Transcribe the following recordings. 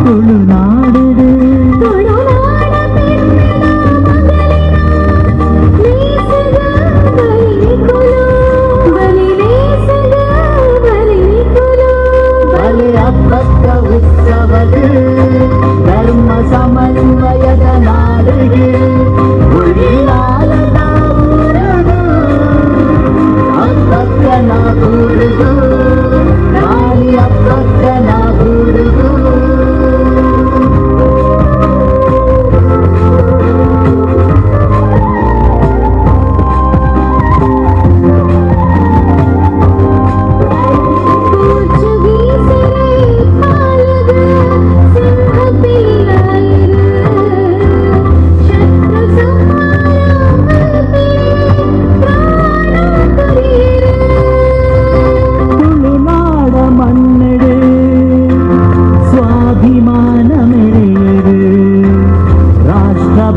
ತುಳುನಾಡಿದೆ ಹಬ್ಬದ ಉತ್ಸವಗೆ ಧರ್ಮ ಸಮನ್ವಯದ ನಾಡಿಗೆ ಉಳಿಲಾಲದ ಊರದು ಹಬ್ಬಕ್ಕನ ಊರುದು ನಾಳಿ ಹಬ್ಬಕ್ಕನ ಊರುದು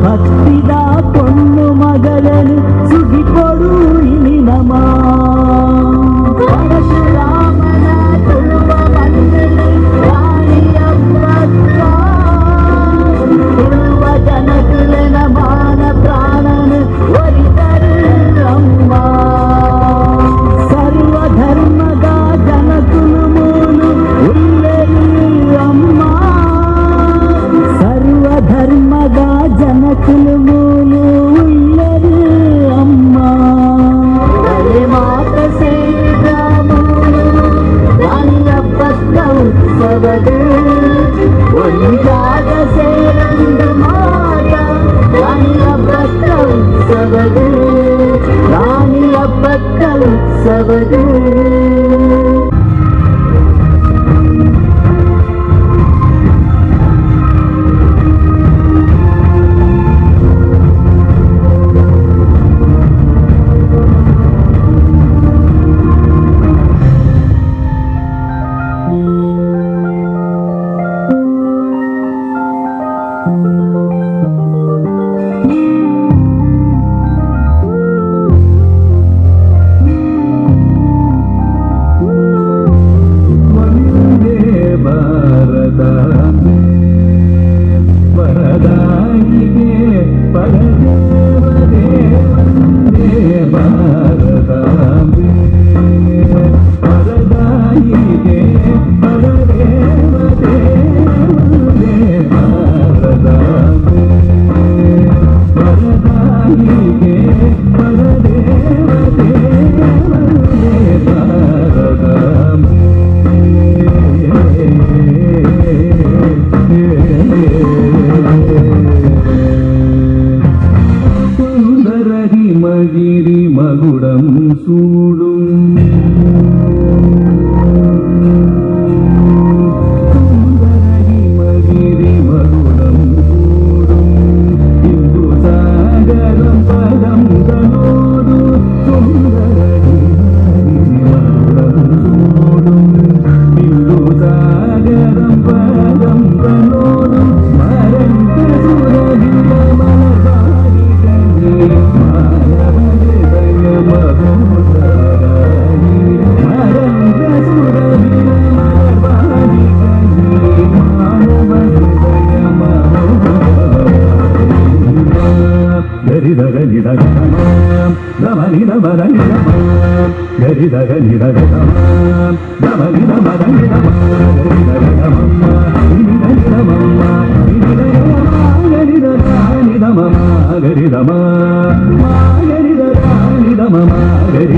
ಭಕ್ತಿದ ಪೊಣ್ಣು ಮಗಳನ್ನು ಸುಗಿಕೊಡು ಇನಿ ನಮ ಪರಶುರಾಮನ ತುಳುವ ಮಣ್ಣಲ್ಲಿ ರಾಣಿಯ ಭಕ್ತ ತುಳುವ ಜನಕುಲನ ಮಾನ ಪ್ರಾಣನು ಒಲಿದರು ಅಮ್ಮ ಸರ್ವ ಧರ್ಮದ ಜನಕುಲು ಮೂಲು ಉಲ್ಲೆರು ಅಮ್ಮ ಸರ್ವ ಧರ್ಮದ ಜನಕುಲು ಮೂಲು ಉಳ್ಳರು ಅಮ್ಮ ಮಾತ ಸೇರಿದ ಮೂಲು ರಾಣಿಯ ಹಬ್ಬದ ಉತ್ಸವದು ಒಂದಾಗ ಸೇರಂದು ಮಾತ ರಾಣಿಯ ಹಬ್ಬದ ಉತ್ಸವದು ರಾಣಿಯ ಹಬ್ಬದ ಉತ್ಸವದು గిరి మగుడం సూడు హిమగిరి మగుడం సూడు హిందూ సాగరం పదం గనోడు సుందర హిమగిరి మగుడం సూడు హిందూ సాగరం పదం గనోడు మరంత సురహిల మలబారి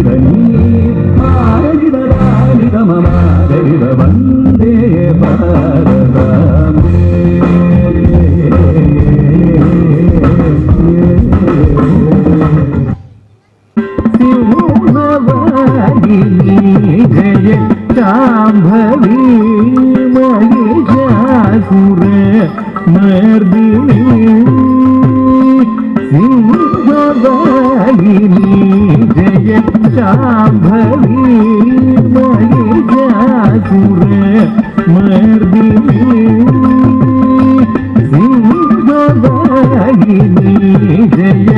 కని వందే జయ శాంభవి మహిషాసుర మర్దిని సింహవాహిని జయ శాంభవి మహిషాసుర మర్దిని సింహవాహిని జయ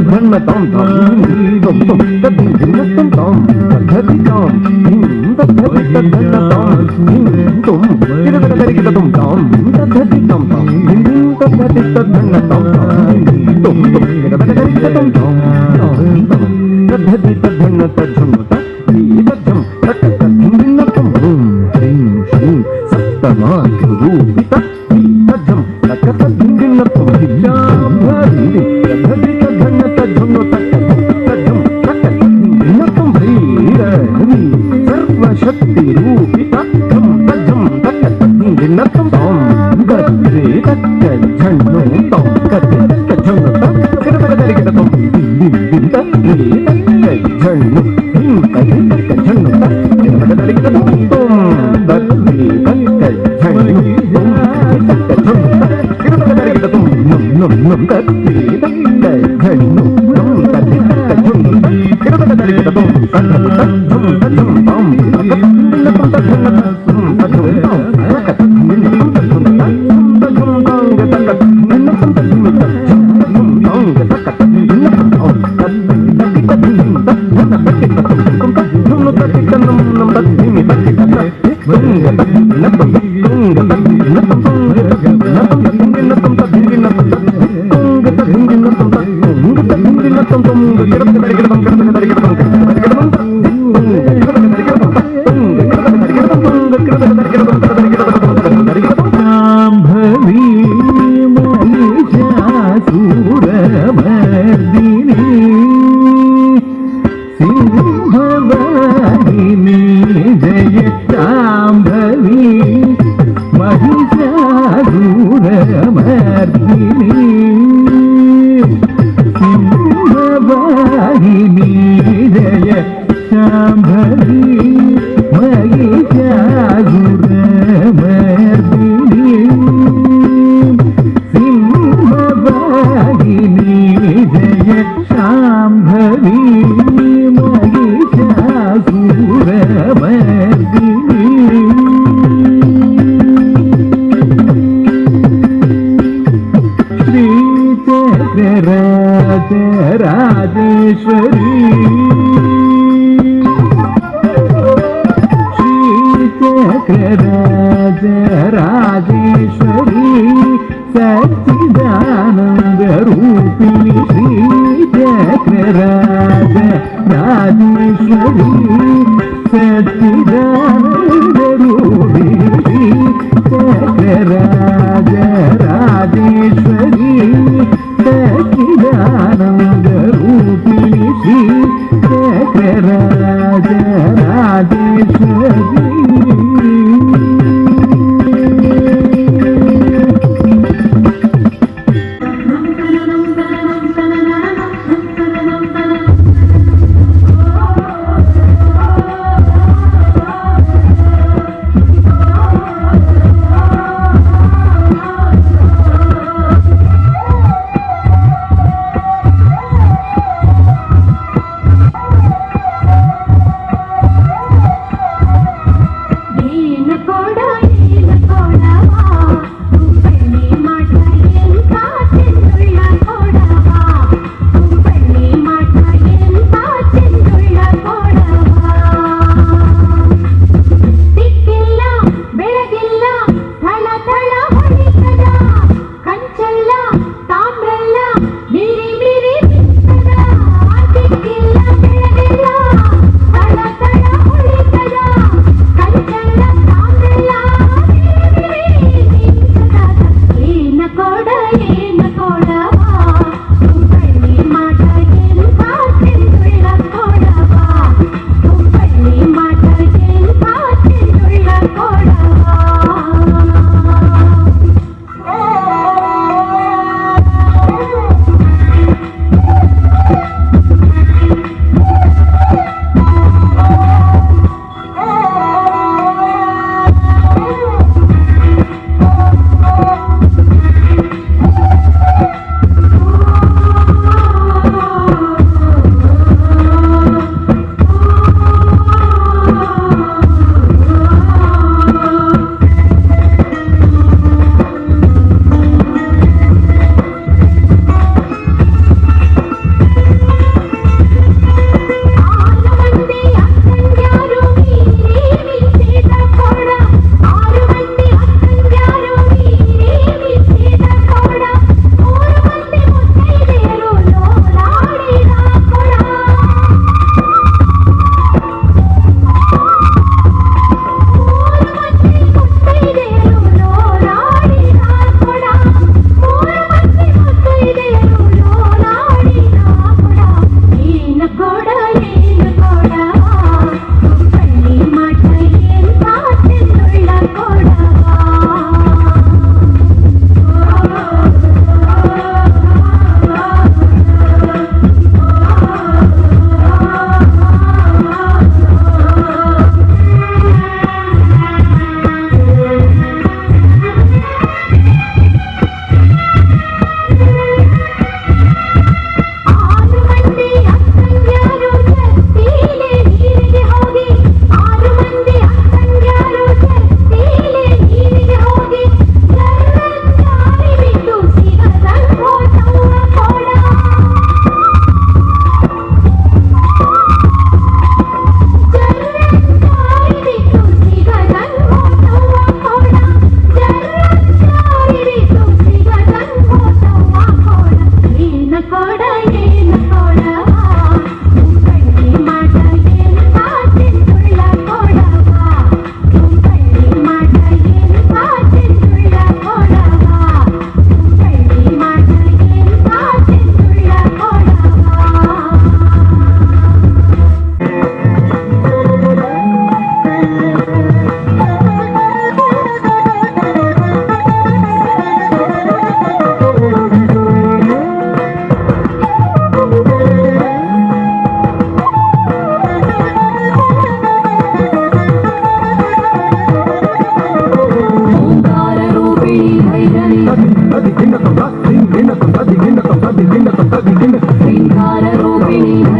ధన్మతం ಸರ್ವಶಕ್ತಿ ರೂಪಿತ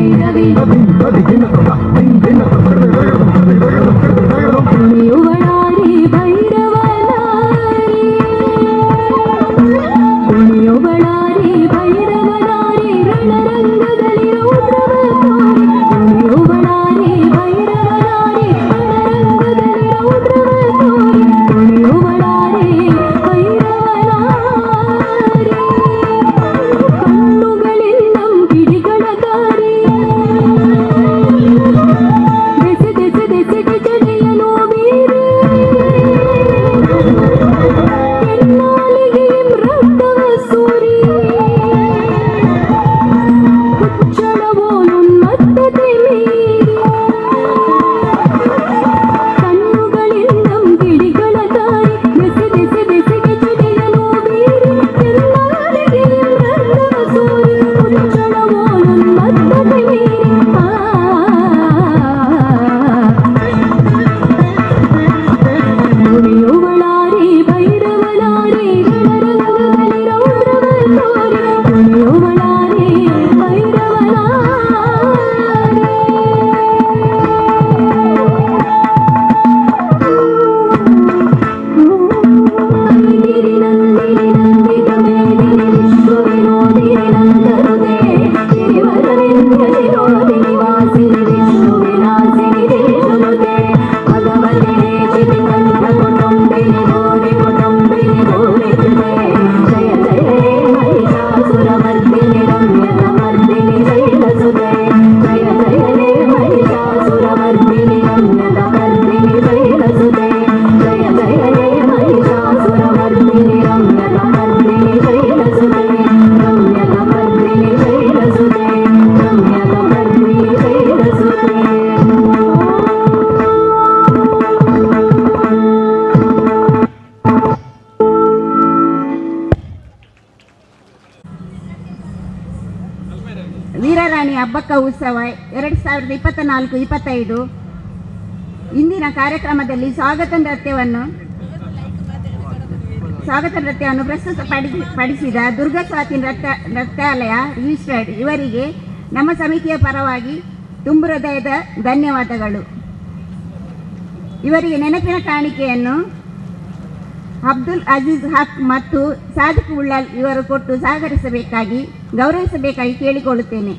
ಭೈರವಿ ಕುಣಿಯುವಳಾರಿ ಭೈರವನಾರಿ ಕುಣಿಯುವಳಾರಿ ಭೈರವನಾರಿ ರಣರಂಗದಲ್ಲಿ ರೌದ್ರವ ತೋರಿ ಕುಣಿಯುವಳಾರಿ ಭೈರವನಾರಿ ರಣರಂಗದಲ್ಲಿ ರೌದ್ರವ ತೋರಿ ಕುಣಿಯುವಳಾರಿ ಭೈರವನಾರಿ ಕಣ್ಣುಗಳಿಲ್ಲಂ ಕಿಡಿಗಳ ದಾರಿ ದೆಸೆ ದೆಸೆ ದೆಸೆಗೆ ಜಡೆಯನು ಬೀರಿ ಕೆನ್ನಾಲಿಗೆ ಮೃತವ ಸೂರಿ ಹುಚ್ಚಳವೋನುನ್ಮತ್ತತೆ ಮೀರಿ ಕಣ್ಣುಗಳಿಲ್ಲಂ ಕಿಡಿಗಳ ದಾರಿ ದೆಸೆ ದೆಸೆ ದೆಸೆಗೆ ಜಡೆಯನು ಬೀರಿ ಕೆನ್ನಾಲಿಗೆ ಮೃತವ ಸೂರಿ ಹುಚ್ಚಳವೋನುನ್ಮತ್ತತೆ ಮೀರಿ ಕುಣಿಯುವಳಾರಿ ಭೈರವನಾರಿ ರಣರಂಗದಲ್ಲಿ ರೌದ್ರವ ತೋರಿ ಕುಣಿಯುವಳಾರಿ ಭೈರವನಾರಿ ನಂದಿನಿ ನಂದಿತ ಮೇದಿನಿ ವಿಶ್ವವಿನೋದಿನಿ ನಂದನುತೆ ಗಿರಿವರವಿಂದ್ಯ ಶಿರೋದಿನಿ ವಾಸಿನಿ ವಿಷ್ಣು ವಿಲಾಸಿನಿ ದೇಶನುತೆ ಭಗವತಿ ದೇಶಿನಿ ಕಂಠ ಕುಟುಂಬಿನಿ ಗೌರಿ ಕುಟುಂಬಿನಿ ಗೌರಿ ಜುತೆ ಜಯ ಜಯ ಹೇ ಮಹಿಷಾಸುರಮರ್ದಿನಿ ರಮ್ಯತಮರ್ದಿನಿ ಶೈಲಸುತೆ ಜಯ ಜಯ ಹೇ ಮಹಿಷಾಸುರಮರ್ದಿನಿ ರಮ್ಯತಮರ್ದಿನಿ ಶೈಲಸುತೆ ಜಯ ಜಯ ಹೇ ಮಹಿಷಾಸುರಮರ್ದಿನಿ ರಮ್ಯತಮರ್ದಿನಿ ಶೈಲಸುತೆ ರಮ್ಯತಮರ್ದಿನಿ ಶೈಲಸುತೆ ರಮ್ಯತಮರ್ದಿನಿ ಶೈಲಸುತೆ. ವೀರರಾಣಿ ಹಬ್ಬಕ್ಕ ಉತ್ಸವ 2024-25 ಇಂದಿನ ಕಾರ್ಯಕ್ರಮದಲ್ಲಿ ಸ್ವಾಗತ ನೃತ್ಯವನ್ನು ಪ್ರಸ್ತುತಪಡಿಸಿದ ದುರ್ಗಾಸ್ವಾತಿ ನೃತ್ಯಾಲಯ ರಿಜಿಸ್ಟರ್ಡ್ ಇವರಿಗೆ ನಮ್ಮ ಸಮಿತಿಯ ಪರವಾಗಿ ತುಂಬು ಹೃದಯದ ಧನ್ಯವಾದಗಳು. ಇವರಿಗೆ ನೆನಪಿನ ಕಾಣಿಕೆಯನ್ನು ಅಬ್ದುಲ್ ಅಜೀಜ್ ಹಕ್ ಮತ್ತು ಸಾದಿಕ್ ಉಳ್ಳಾಲ್ ಇವರು ಕೊಟ್ಟು ಗೌರವಿಸಬೇಕಾಗಿ ಕೇಳಿಕೊಳ್ಳುತ್ತೇನೆ.